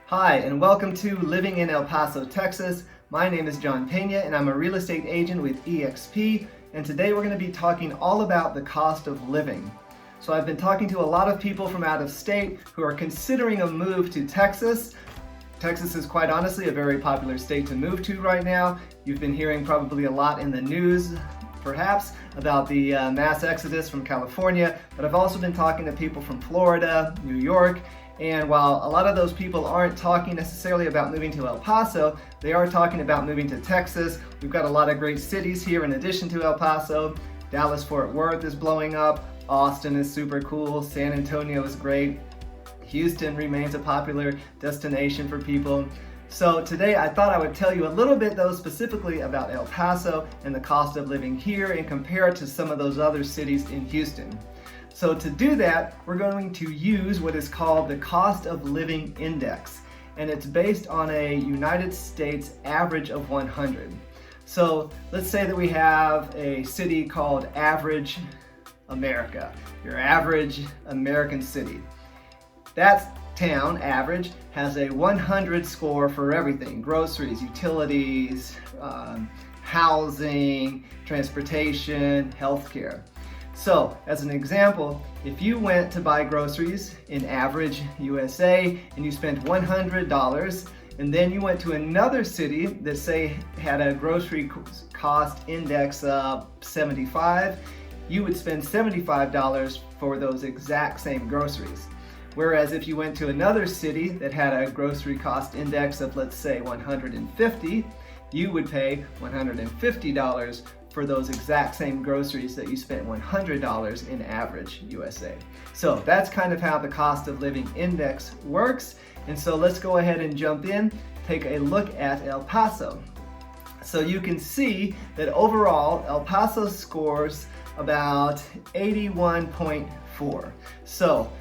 Hi, and welcome to Living in El Paso, Texas. My name is John Pena, and I'm a real estate agent with eXp, and today we're going to be talking all about the cost of living. So I've been talking to a lot of people from out of state who are considering a move to Texas. Texas is quite honestly a very popular state to move to right now. You've been hearing probably a lot in the news, perhaps, about the mass exodus from California, but I've also been talking to people from Florida, New York, and while a lot of those people aren't talking necessarily about moving to El Paso, they are talking about moving to Texas. We've got a lot of great cities here in addition to El Paso. Dallas-Fort Worth is blowing up. Austin is super cool. San Antonio is great. Houston remains a popular destination for people. So today I thought I would tell you a little bit though specifically about El Paso and the cost of living here and compare it to some of those other cities in Houston. So to do that, we're going to use what is called the cost of living index, and it's based on a United States average of 100. So let's say that we have a city called Average America, your average American city. That town, Average, has a 100 score for everything: groceries, utilities, housing, transportation, healthcare. So, as an example, if you went to buy groceries in Average USA and you spent $100, and then you went to another city that say had a grocery cost index of 75, you would spend $75 for those exact same groceries. Whereas if you went to another city that had a grocery cost index of, let's say, 150, you would pay $150 for those exact same groceries that you spent $100 in Average USA. So that's kind of how the cost of living index works. And so let's go ahead and jump in, take a look at El Paso. So you can see that overall El Paso scores about 81.4. So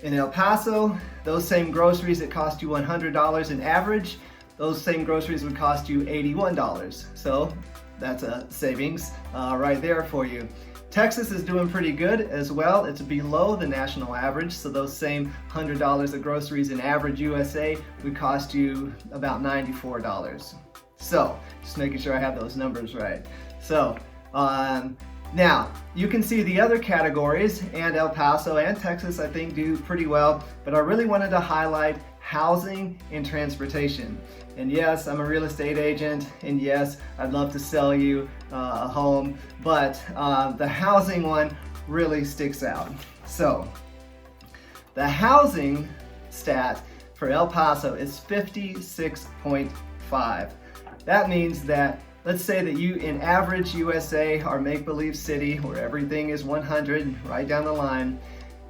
in El Paso, those same groceries that cost you $100 in Average, those same groceries would cost you $81. So that's a savings right there for you. Texas is doing pretty good as well. It's below the national average, so those same $100 of groceries in Average USA would cost you about $94. So just making sure I have those numbers right. So now you can see the other categories, and El Paso and Texas I think do pretty well, but I really wanted to highlight housing and transportation. And yes, I'm a real estate agent, and yes, I'd love to sell you a home, but the housing one really sticks out. So the housing stat for El Paso is 56.5. That means that, let's say that you in Average USA, our make-believe city where everything is 100 right down the line,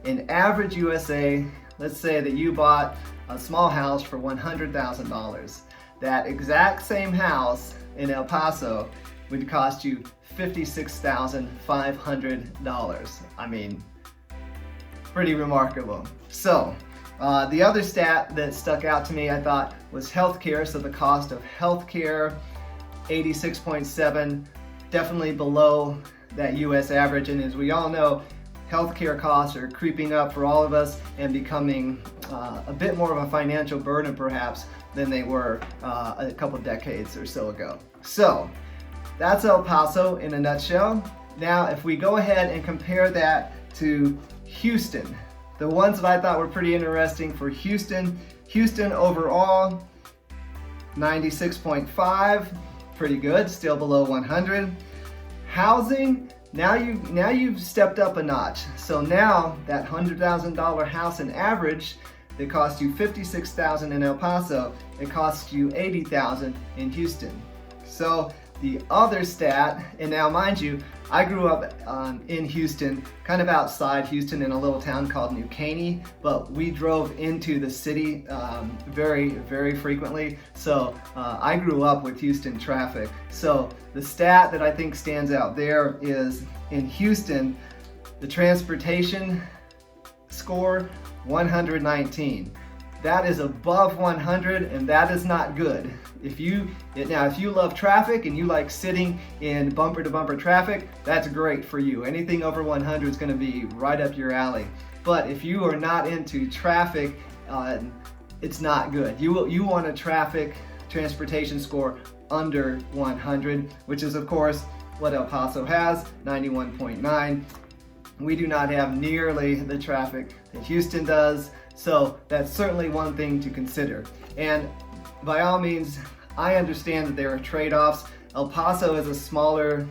in Average USA, let's say that you bought a small house for $100,000. That exact same house in El Paso would cost you $56,500. I mean, pretty remarkable. So, the other stat that stuck out to me, I thought, was healthcare. So the cost of healthcare, 86.7, definitely below that US average. And as we all know, healthcare costs are creeping up for all of us and becoming a bit more of a financial burden perhaps than they were a couple decades or so ago. So that's El Paso in a nutshell. Now if we go ahead and compare that to Houston, the ones that I thought were pretty interesting for Houston overall, 96.5, pretty good, still below 100. Housing, now you've stepped up a notch. So now that $100,000 house in Average that cost you $56,000 in El Paso, it costs you $80,000 in Houston. So the other stat, and now mind you, I grew up in Houston, kind of outside Houston in a little town called New Caney, but we drove into the city very, very frequently. So I grew up with Houston traffic. So the stat that I think stands out there is in Houston, the transportation score, 119. That is above 100, and that is not good. If you love traffic and you like sitting in bumper to bumper traffic, that's great for you. Anything over 100 is going to be right up your alley. But if you are not into traffic, it's not good. You want a transportation score under 100, which is of course what El Paso has, 91.9. We do not have nearly the traffic that Houston does, so that's certainly one thing to consider. And by all means, I understand that there are trade-offs. El Paso is a smaller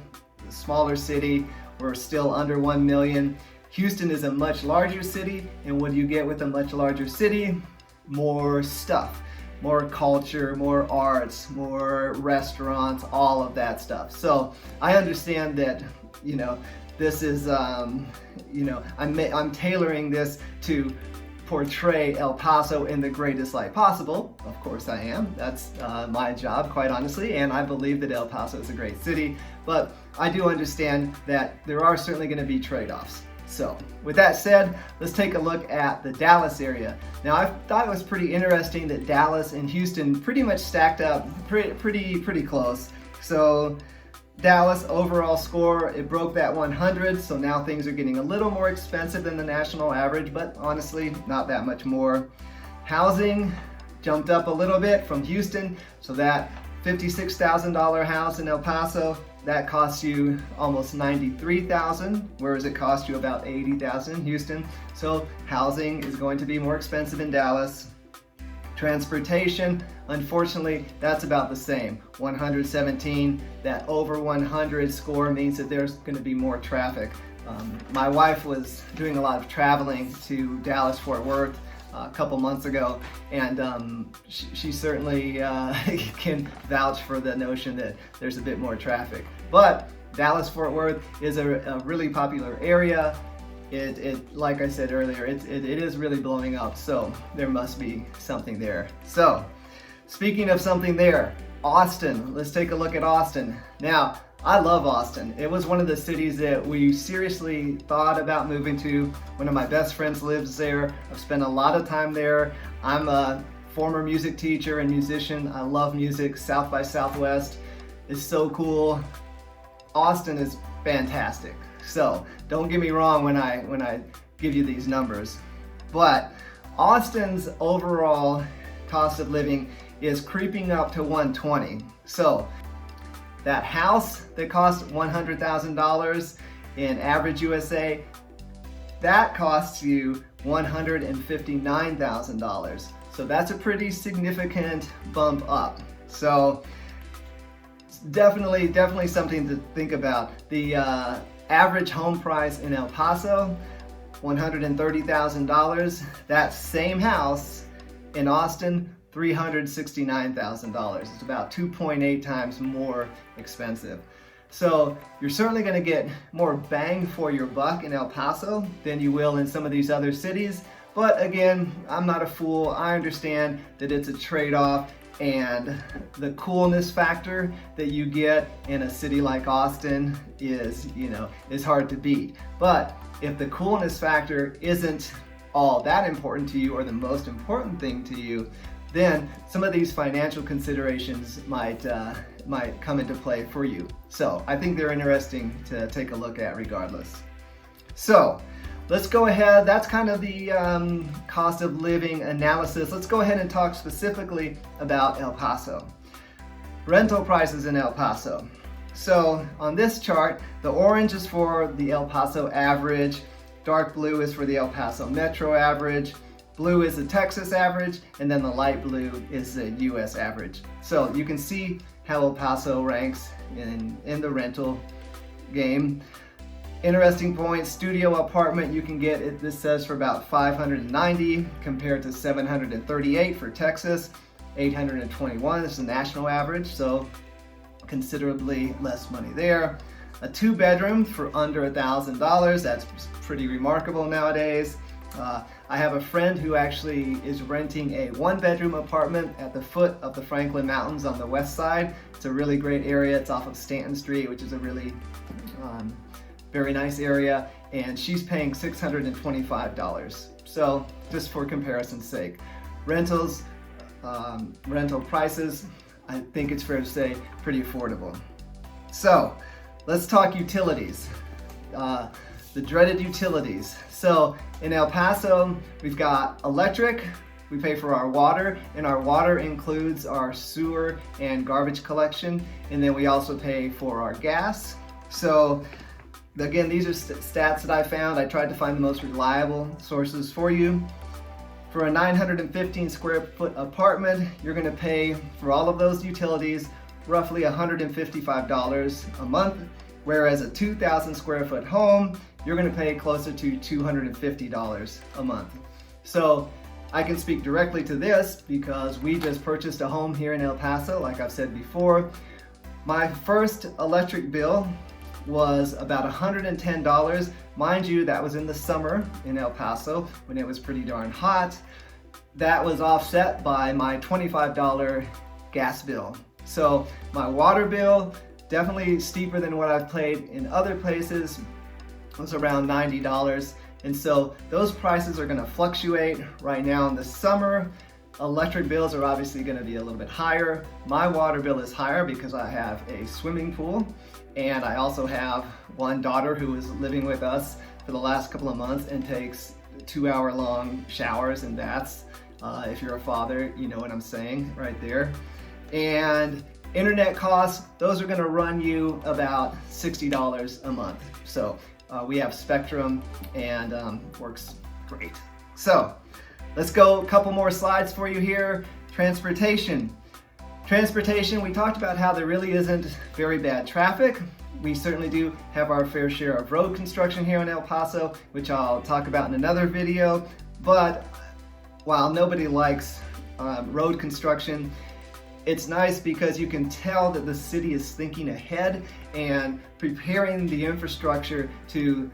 city. We're still under 1 million. Houston is a much larger city, and what do you get with a much larger city? More stuff, more culture, more arts, more restaurants, all of that stuff. So I understand that, this is, I'm tailoring this to portray El Paso in the greatest light possible. Of course I am. That's my job, quite honestly, and I believe that El Paso is a great city, but I do understand that there are certainly going to be trade-offs. So with that said, let's take a look at the Dallas area. Now I thought it was pretty interesting that Dallas and Houston pretty much stacked up pretty close. So Dallas overall score, it broke that 100, so now things are getting a little more expensive than the national average, but honestly not that much more. Housing jumped up a little bit from Houston, so that $56,000 house in El Paso, that costs you almost $93,000, whereas it cost you about $80,000 in Houston. So housing is going to be more expensive in Dallas. Transportation, unfortunately, that's about the same, 117. That over 100 score means that there's going to be more traffic. My wife was doing a lot of traveling to Dallas-Fort Worth a couple months ago, and she certainly can vouch for the notion that there's a bit more traffic. But Dallas-Fort Worth is a really popular area. It like I said earlier, it is really blowing up, so there must be something there. So speaking of something there, Austin, let's take a look at Austin. Now, I love Austin. It was one of the cities that we seriously thought about moving to. One of my best friends lives there. I've spent a lot of time there. I'm a former music teacher and musician. I love music. South by Southwest is so cool. Austin is fantastic. So don't get me wrong when I give you these numbers, but Austin's overall cost of living is creeping up to 120. So that house that cost $100,000 in average USA, that costs you $159,000. So that's a pretty significant bump up. So definitely something to think about. The average home price in El Paso, $130,000. That same house in Austin, $369,000. It's about 2.8 times more expensive. So you're certainly going to get more bang for your buck in El Paso than you will in some of these other cities. But again, I'm not a fool. I understand that it's a trade-off, and the coolness factor that you get in a city like Austin is hard to beat. But if the coolness factor isn't all that important to you, or the most important thing to you, then some of these financial considerations might come into play for you. So I think they're interesting to take a look at regardless. So let's go ahead. That's kind of the cost of living analysis. Let's go ahead and talk specifically about El Paso. Rental prices in El Paso. So on this chart, the orange is for the El Paso average, dark blue is for the El Paso metro average, blue is the Texas average, and then the light blue is the US average. So you can see how El Paso ranks in the rental game. Interesting point, studio apartment you can get, this says for about $590 compared to $738 for Texas, $821 is the national average, so considerably less money there. A 2-bedroom for under $1,000, that's pretty remarkable nowadays. I have a friend who actually is renting a 1-bedroom apartment at the foot of the Franklin Mountains on the west side. It's a really great area. It's off of Stanton Street, which is a really very nice area, and she's paying $625. So just for comparison's sake, rental prices, I think it's fair to say, pretty affordable. So let's talk utilities. The dreaded utilities. So in El Paso, we've got electric, we pay for our water, and our water includes our sewer and garbage collection, and then we also pay for our gas. So again, these are stats that I found. I tried to find the most reliable sources for you. For a 915 square foot apartment, you're going to pay for all of those utilities roughly $155 a month, whereas a 2,000 square foot home, you're going to pay closer to $250 a month. So I can speak directly to this because we just purchased a home here in El Paso, like I've said before. My first electric bill was about $110. Mind you, that was in the summer in El Paso when it was pretty darn hot. That was offset by my $25 gas bill. So my water bill, definitely steeper than what I've paid in other places, was around $90. And so those prices are going to fluctuate. Right now in the summer, electric bills are obviously going to be a little bit higher. My water bill is higher because I have a swimming pool, and I also have one daughter who is living with us for the last couple of months and takes 2-hour-long showers and baths. If you're a father, you know what I'm saying right there. And internet costs, those are going to run you about $60 a month. So we have Spectrum, and works great. So let's go a couple more slides for you here. Transportation, we talked about how there really isn't very bad traffic. We certainly do have our fair share of road construction here in El Paso, which I'll talk about in another video. But while nobody likes road construction, it's nice because you can tell that the city is thinking ahead and preparing the infrastructure to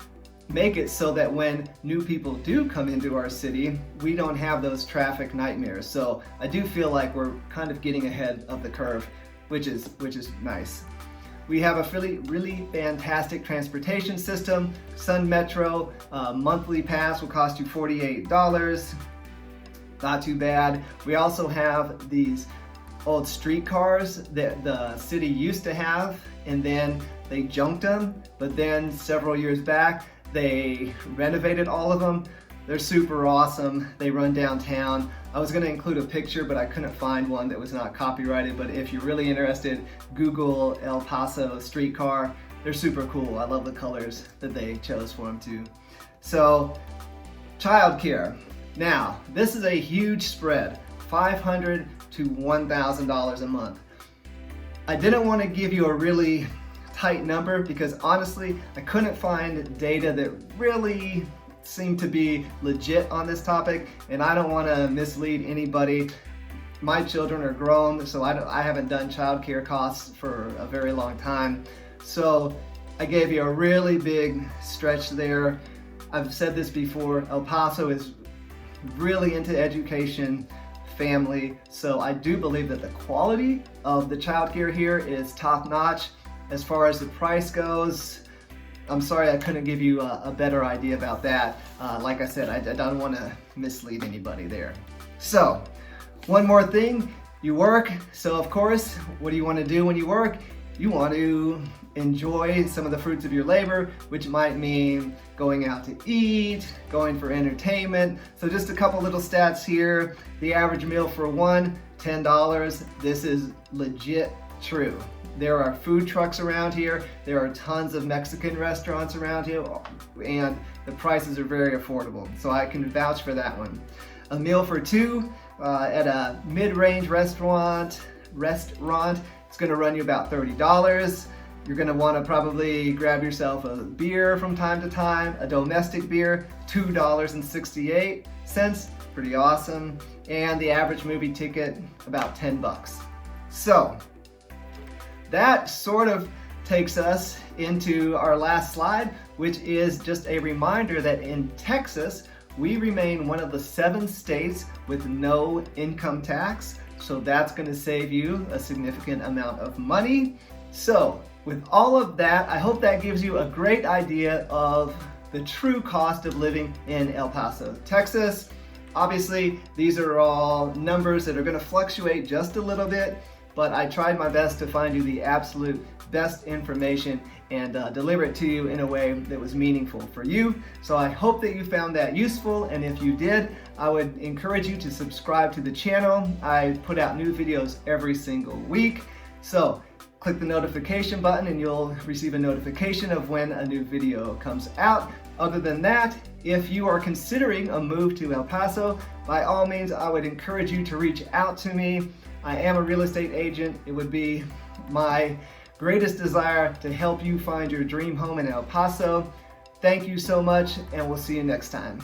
make it so that when new people do come into our city, we don't have those traffic nightmares. So I do feel like we're kind of getting ahead of the curve, which is nice. We have a really fantastic transportation system. Sun Metro monthly pass will cost you $48. Not too bad. We also have these old streetcars that the city used to have, and then they junked them, but then several years back they renovated all of them. They're super awesome. They run downtown. I was going to include a picture, but I couldn't find one that was not copyrighted. But if you're really interested, Google El Paso streetcar. They're super cool. I love the colors that they chose for them too. So, childcare. Now, this is a huge spread, $500 to $1,000 a month. I didn't want to give you a really tight number because honestly, I couldn't find data that really seemed to be legit on this topic, and I don't want to mislead anybody. My children are grown, so I haven't done childcare costs for a very long time. So I gave you a really big stretch there. I've said this before, El Paso is really into education, family, so I do believe that the quality of the childcare here is top notch. As far as the price goes, I'm sorry I couldn't give you a better idea about that. Like I said, I don't want to mislead anybody there. So, one more thing, you work, so of course, what do you want to do when you work? You want to enjoy some of the fruits of your labor, which might mean going out to eat, going for entertainment. So just a couple little stats here. The average meal for one, $10. This is legit true. There are food trucks around here. There are tons of Mexican restaurants around here, and the prices are very affordable. So I can vouch for that one. A meal for two at a mid-range restaurant, it's gonna run you about $30. You're gonna wanna probably grab yourself a beer from time to time, a domestic beer, $2.68, pretty awesome. And the average movie ticket, about 10 bucks. So, that sort of takes us into our last slide, which is just a reminder that in Texas, we remain one of the 7 states with no income tax. So that's going to save you a significant amount of money. So with all of that, I hope that gives you a great idea of the true cost of living in El Paso, Texas. Obviously, these are all numbers that are going to fluctuate just a little bit. but I tried my best to find you the absolute best information and deliver it to you in a way that was meaningful for you. So I hope that you found that useful, and if you did, I would encourage you to subscribe to the channel. I put out new videos every single week. So click the notification button and you'll receive a notification of when a new video comes out. Other than that, if you are considering a move to El Paso, by all means, I would encourage you to reach out to me. I am a real estate agent. It would be my greatest desire to help you find your dream home in El Paso. Thank you so much, and we'll see you next time.